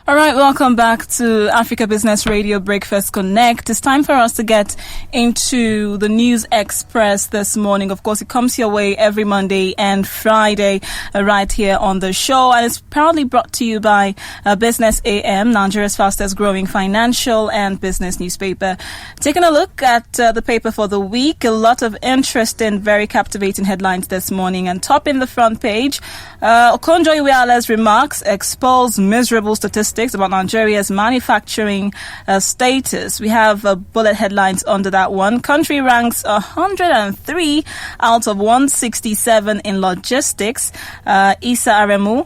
All right, welcome back to Africa Business Radio Breakfast Connect. It's time for us to get into the News Express this morning. Of course, it comes your way every Monday and Friday right here on the show. And it's proudly brought to you by Business AM, Nigeria's fastest growing financial and business newspaper. Taking a look at the paper for the week, a lot of interesting, very captivating headlines this morning. And topping the front page, Okonjo-Iweala's remarks expose miserable statistics about Nigeria's manufacturing status. We have bullet headlines under that one. Country ranks 103 out of 167 in logistics. Issa Aremu,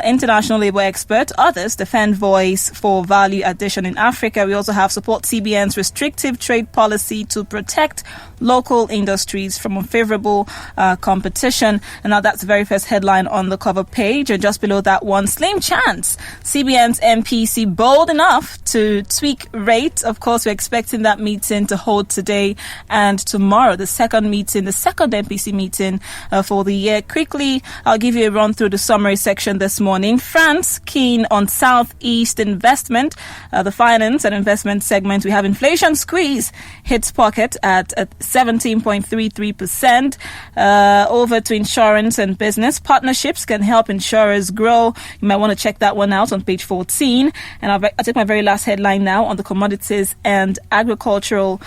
international labor expert. Others defend voice for value addition in Africa. We also have support CBN's restrictive trade policy to protect local industries from unfavorable competition. And now that's the very first headline on the cover page. And just below that one, slim chance CBN's MPC bold enough to tweak rates. Of course, we're expecting that meeting to hold today and tomorrow, the second MPC meeting for the year. Quickly, I'll give you a run through the summary section this morning. France keen on Southeast investment. The finance and investment segment, we have inflation squeeze hits pocket at 17.33%. Over to insurance and business. Partnerships can help insurers grow. You might want to check that one out on page 14. And I'll take my very last headline now on the commodities and agriculture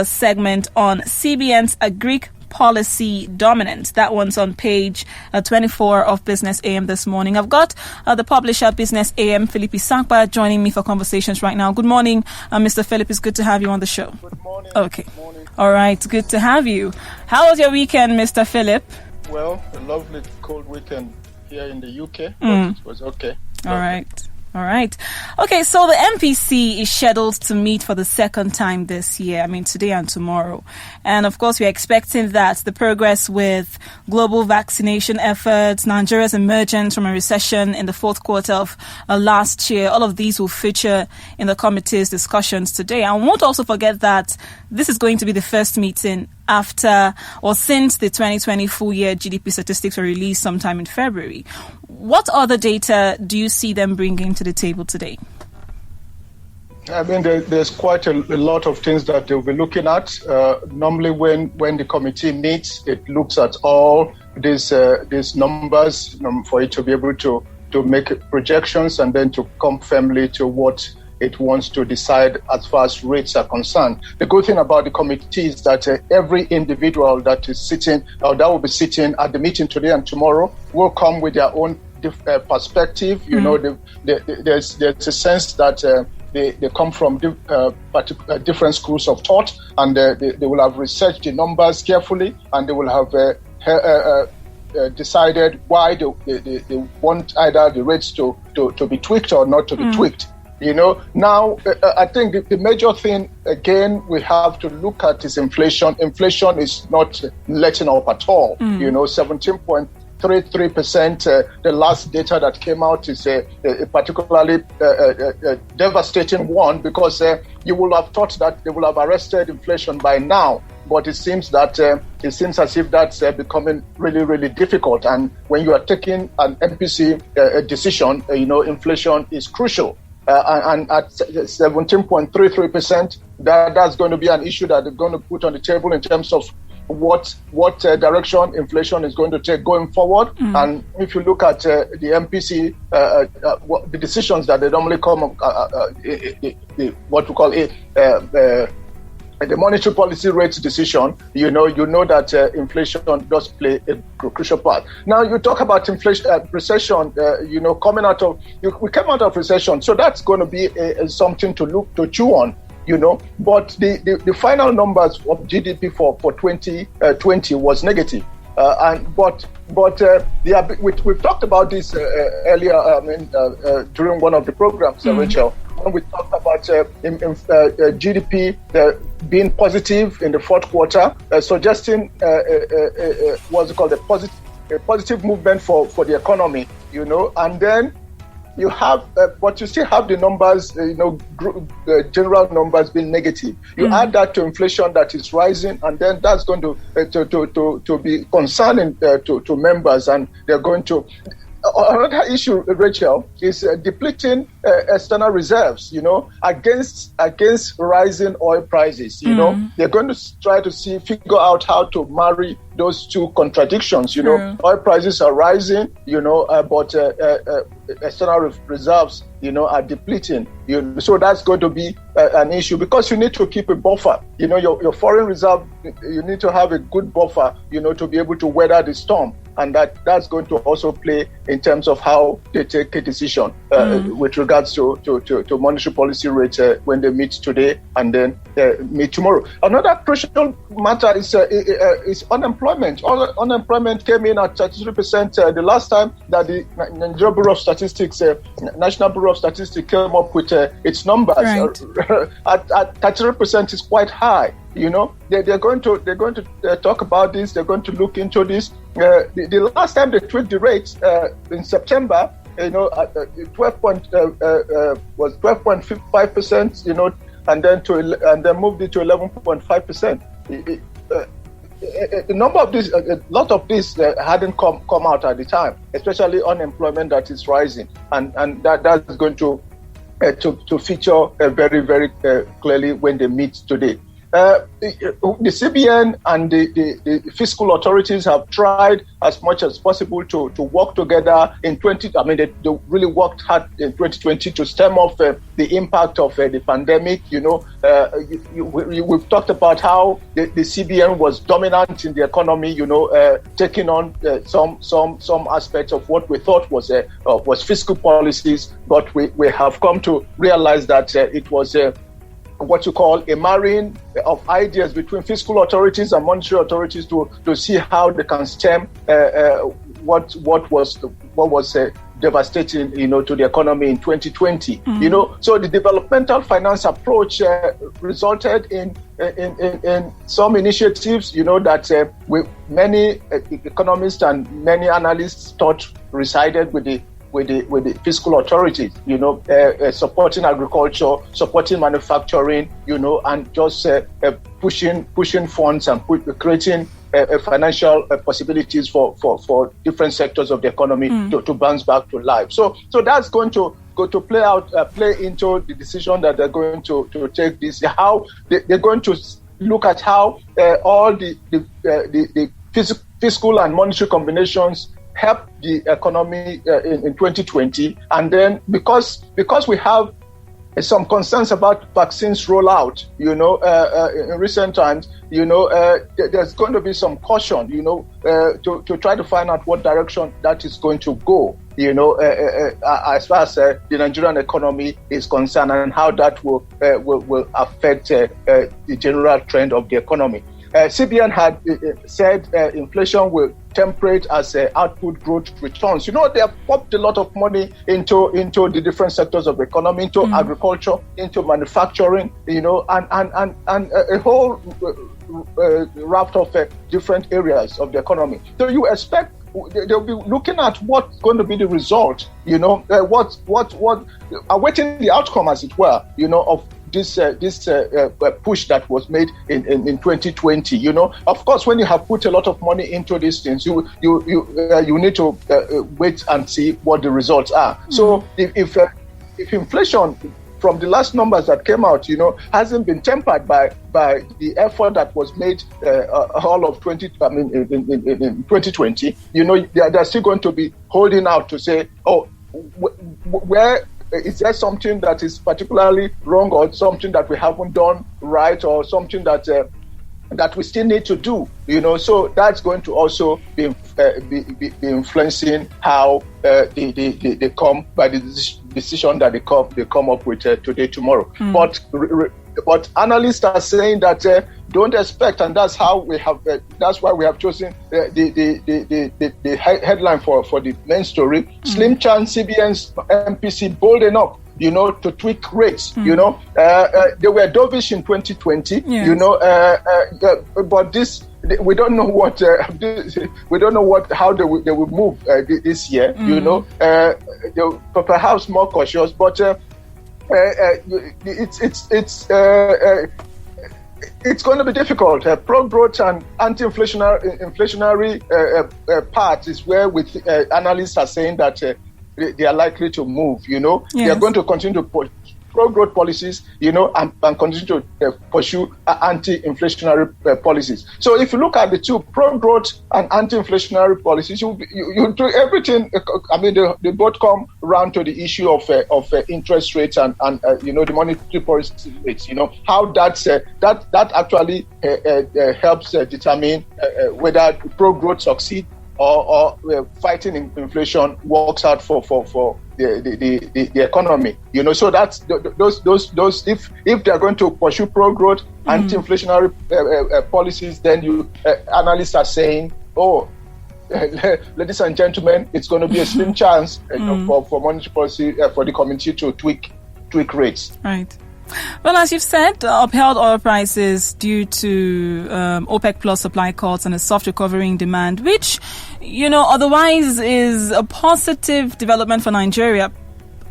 segment on CBN's Agric policy dominant. That one's on page 24 of Business AM this morning. I've got the publisher Business AM, Philip Isakpa, joining me for conversations right now. Good morning, Mr. Philip. It's good to have you on the show. Good morning. Okay. Good morning. All right. Good to have you. How was your weekend, Mr. Philip? Well, a lovely cold weekend here in the UK. But it was okay. All right. Okay, so the MPC is scheduled to meet for the second time this year. I mean, today and tomorrow. And of course, we're expecting that the progress with global vaccination efforts, Nigeria's emergence from a recession in the fourth quarter of last year, all of these will feature in the committee's discussions today. And we won't also forget that this is going to be the first meeting after or since the 2020 full year GDP statistics were released sometime in February. What other data do you see them bringing to the table today? I mean, there's quite a lot of things that they'll be looking at. Normally, when the committee meets, it looks at all these numbers for it to be able to make projections and then to come firmly to what it wants to decide as far as rates are concerned. The good thing about the committee is that every individual that is sitting or that will be sitting at the meeting today and tomorrow will come with their own perspective. You know, there's a sense that they come from different schools of thought, and they will have researched the numbers carefully, and they will have decided why they want either the rates to be tweaked or not to be tweaked. You know, now I think the major thing, again, we have to look at is inflation. Inflation is not letting up at all. You know, 17.33%. The last data that came out is a particularly devastating one, because you will have thought that they will have arrested inflation by now. But it seems that it seems as if that's becoming really, really difficult. And when you are taking an MPC decision, you know, inflation is crucial. And at 17.33%, that's going to be an issue that they're going to put on the table in terms of what direction inflation is going to take going forward. And if you look at the MPC, the decisions that they normally come, what we call the monetary policy rates decision, you know that inflation does play a crucial part. Now you talk about inflation, recession. We came out of recession, so that's going to be something to chew on. You know, but the final numbers of GDP for 2020 was negative. We've talked about this earlier. During one of the programs, Rachel, when we talked about GDP being positive in the fourth quarter, suggesting what's called a positive movement for the economy. You know, and then you have, but you still have the numbers, general numbers being negative. You add that to inflation that is rising, and then that's going to be concerning to members, and they're going to. another issue, Rachel, is depleting external reserves, against rising oil prices. They're going to try to figure out how to marry those two contradictions. Oil prices are rising, but external reserves, are depleting. So that's going to be an issue, because you need to keep a buffer. Your foreign reserve, you need to have a good buffer, to be able to weather the storm. And that's going to also play in terms of how they take a decision with regards to monetary policy rate when they meet today and then meet tomorrow. Another crucial matter is unemployment. Unemployment came in at 33% the last time that the Nigerian Bureau of Statistics, National Bureau of Statistics, came up with its numbers. Right. At 33% is quite high. They're going to talk about this. They're going to look into this. The last time they tweaked the rate in September, 12.5%, and then moved it to 11.5%. A number of this, a lot of this hadn't come out at the time, especially unemployment that is rising, and that's going to feature very, very clearly when they meet today. The CBN and the fiscal authorities have tried as much as possible to work together in they really worked hard in 2020 to stem off the impact of the pandemic. We've talked about how the CBN was dominant in the economy, taking on some aspects of what we thought was fiscal policies, but we have come to realize that it was what you call a marrying of ideas between fiscal authorities and monetary authorities to see how they can stem what was devastating, to the economy in 2020. So the developmental finance approach resulted in some initiatives, that many economists and many analysts thought resided with the fiscal authorities, supporting agriculture, supporting manufacturing, and just pushing funds and creating financial possibilities for different sectors of the economy to bounce back to life. So that's going to play into the decision that they're going to take this. How they're going to look at how all the fiscal and monetary combinations help the economy in 2020, and then because we have some concerns about vaccines rollout, in recent times, there's going to be some caution, to try to find out what direction that is going to go, as far as the Nigerian economy is concerned, and how that will affect the general trend of the economy. CBN had said inflation will temperate as output growth returns. They have pumped a lot of money into the different sectors of the economy, into agriculture, into manufacturing, and a whole raft of different areas of the economy. So you expect they'll be looking at what's going to be the result, what awaiting the outcome, as it were, of this push that was made in 2020. Of course, when you have put a lot of money into these things, you need to wait and see what the results are. So if inflation from the last numbers that came out, hasn't been tempered by the effort that was made all of in 2020, they're still going to be holding out to say, where is there something that is particularly wrong, or something that we haven't done right, or something that we still need to do? So that's going to also be influencing how they come by the decision that they come up with today, tomorrow. But analysts are saying that don't expect, and that's how we have. That's why we have chosen the headline for the main story. Slim chance CBN's MPC bold enough, to tweak rates. They were dovish in 2020. Yes. But this. We don't know what how they will move this year. They're perhaps more cautious, it's going to be difficult. Pro-growth and anti-inflationary part is where analysts are saying that they are likely to move. They are going to continue to push pro-growth policies, and continue to pursue anti-inflationary policies. So if you look at the two, pro-growth and anti-inflationary policies, you do everything. I mean, they both come round to the issue of interest rates and the monetary policy rates. How that actually helps determine whether pro-growth succeed or fighting inflation works out for the economy. So that's those if they are going to pursue pro-growth anti-inflationary policies, then analysts are saying, ladies and gentlemen, it's going to be a slim chance for monetary policy for the committee to tweak rates. Right. Well, as you've said, upheld oil prices due to OPEC plus supply cuts and a soft recovery in demand, which, otherwise is a positive development for Nigeria,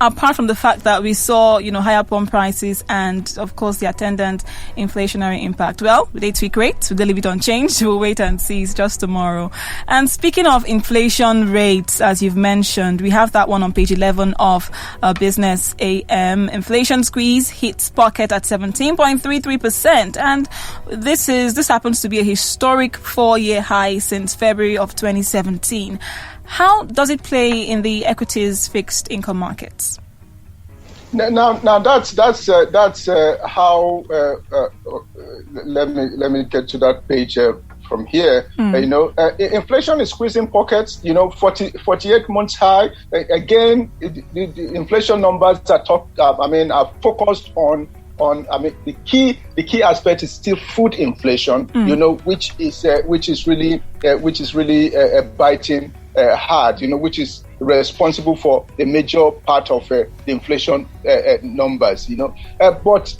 apart from the fact that we saw, higher pump prices and, of course, the attendant inflationary impact. Well, they tweak rates. Will they leave it unchanged? We'll wait and see. It's just tomorrow. And speaking of inflation rates, as you've mentioned, we have that one on page 11 of Business AM. Inflation squeeze hits pocket at 17.33%. And this happens to be a historic 4-year high since February of 2017. How does it play in the equities fixed income markets? Now that's how. Let me get to that page from here. Inflation is squeezing pockets. 48 months high. Again, the inflation numbers are are focused on. The key aspect is still food inflation. Which is really biting hard. Which is responsible for the major part of the inflation numbers. But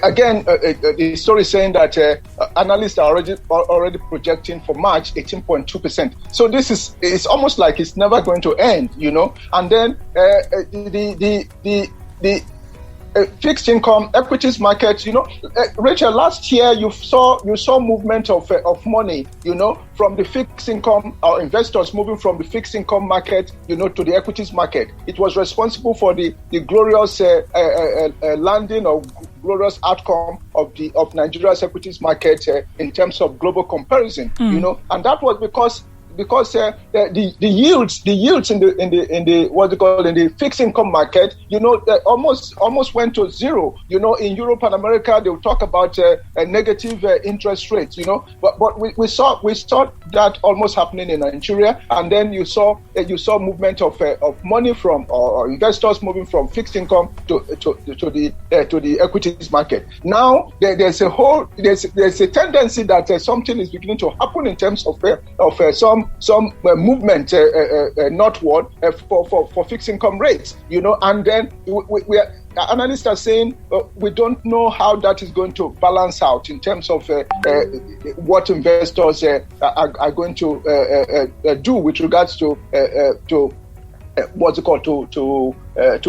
again, the story is saying that analysts are already projecting for March 18.2%. So it's almost like it's never going to end. And then the fixed income equities market, Rachel, last year you saw movement of money, from the fixed income, or investors moving from the fixed income market, to the equities market. It was responsible for the glorious landing or glorious outcome of Nigeria's equities market in terms of global comparison, and that was because the yields in the fixed income market, almost went to zero. In Europe and America, they will talk about negative interest rates. But we saw that almost happening in Nigeria, and then you saw movement of money from or investors moving from fixed income to the equities market. Now there's a tendency that something is beginning to happen in terms of some movement northward for fixed income rates, and then analysts are saying we don't know how that is going to balance out in terms of what investors are going to do with regards to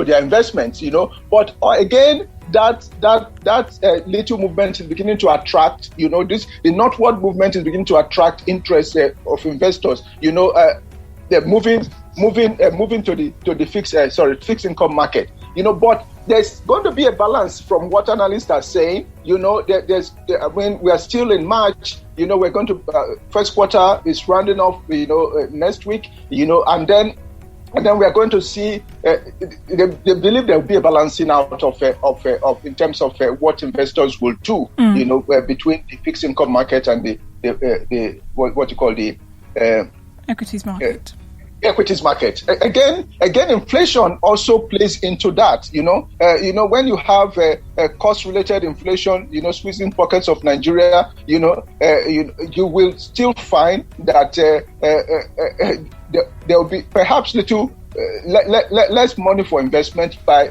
their investments, But again, that little movement is beginning to attract, the northward movement is beginning to attract interest of investors. They're moving to the fixed income market. But there's going to be a balance from what analysts are saying. We are still in March. We're going to first quarter is rounding off. Next week. And then we are going to see. They believe there will be a balancing out of in terms of what investors will do. Between the fixed income market and the what you call the equities market. Equities market. Again, inflation also plays into that. When you have cost-related inflation, squeezing pockets of Nigeria, you will still find that there will be perhaps less money for investment by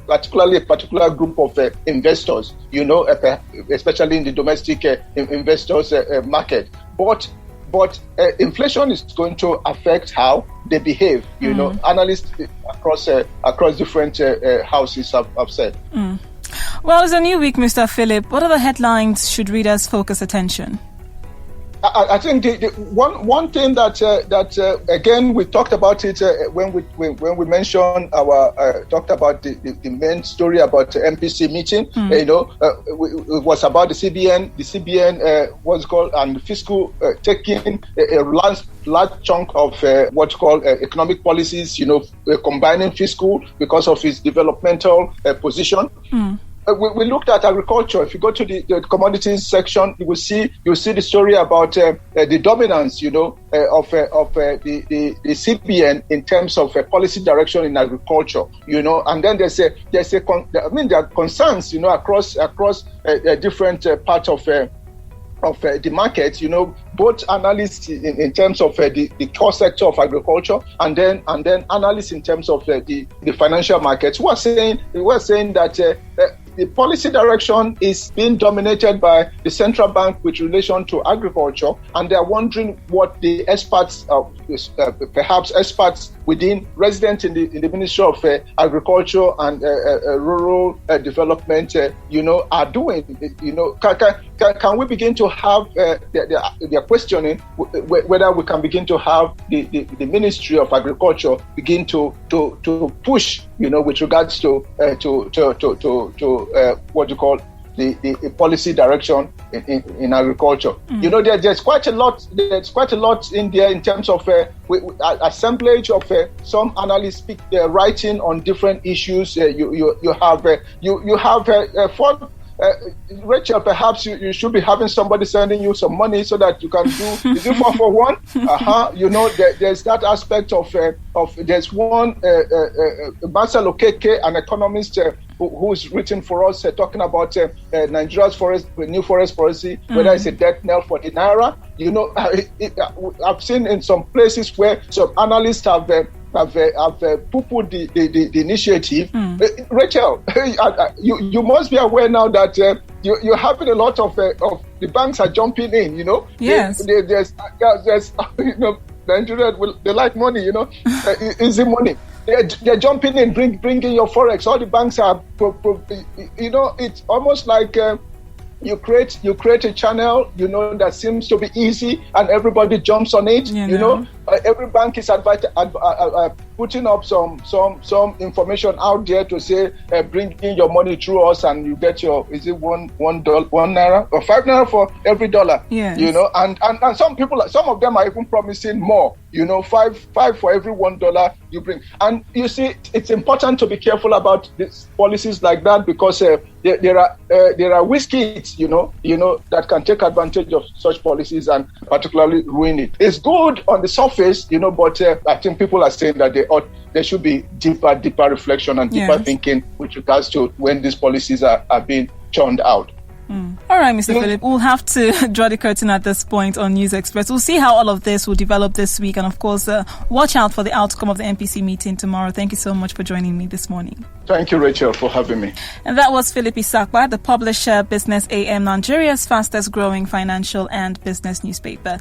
particularly a particular group of investors. Especially in the domestic investors market, But inflation is going to affect how they behave. Analysts across different houses have said. Well, it's a new week, Mr. Philip. What other headlines should readers focus attention? I think the one thing that again we talked about it when we mentioned talked about the main story about the MPC meeting. It was about the CBN what's called and fiscal taking a large chunk of what's called economic policies. Combining fiscal because of its developmental position. We looked at agriculture. If you go to the commodities section, you see the story about the dominance, of the CBN in terms of policy direction in agriculture, and then there are concerns, across different parts of the market, both analysts in terms of the core sector of agriculture and then analysts in terms of the financial markets. We were saying that the policy direction is being dominated by the central bank with relation to agriculture, and they are wondering what the experts, perhaps experts within resident in the Ministry of Agriculture and Rural Development, are doing. Can we begin to have they're questioning whether we can begin to have the Ministry of Agriculture begin to push, with regards to what you call the policy direction in agriculture. There's quite a lot. There's quite a lot in there in terms of assemblage of some analysts writing on different issues. You have Rachel, perhaps you should be having somebody sending you some money so that you can do. Is it 441? There's that aspect of there's one Marcel Okeke, an economist who's written for us, talking about Nigeria's new forest policy, whether it's a death knell for the naira. I've seen in some places where some analysts have poo-pooed the initiative. Rachel, you must be aware now that you're having a lot of the banks are jumping in. Yes. There's Nigeria they like money. Easy money. They're jumping in, bringing your forex. All the banks are, it's almost like. You create a channel, that seems to be easy, and everybody jumps on it. Every bank is putting up some information out there to say, bring in your money through us, and you get your $1 naira or $5 for every dollar. Yes. And some of them are even promising more. $5 for every $1 you bring. And you see, it's important to be careful about these policies like that, because there are whiskies, that can take advantage of such policies and particularly ruin it. It's good on the surface, but I think people are saying that there should be deeper reflection and deeper thinking with regards to when these policies are being churned out. All right, Mr. Philip, we'll have to draw the curtain at this point on News Express. We'll see how all of this will develop this week, and of course, watch out for the outcome of the MPC meeting tomorrow. Thank you so much for joining me this morning. Thank you, Rachel, for having me. And that was Philip Isakwa, the publisher, Business AM, Nigeria's fastest growing financial and business newspaper.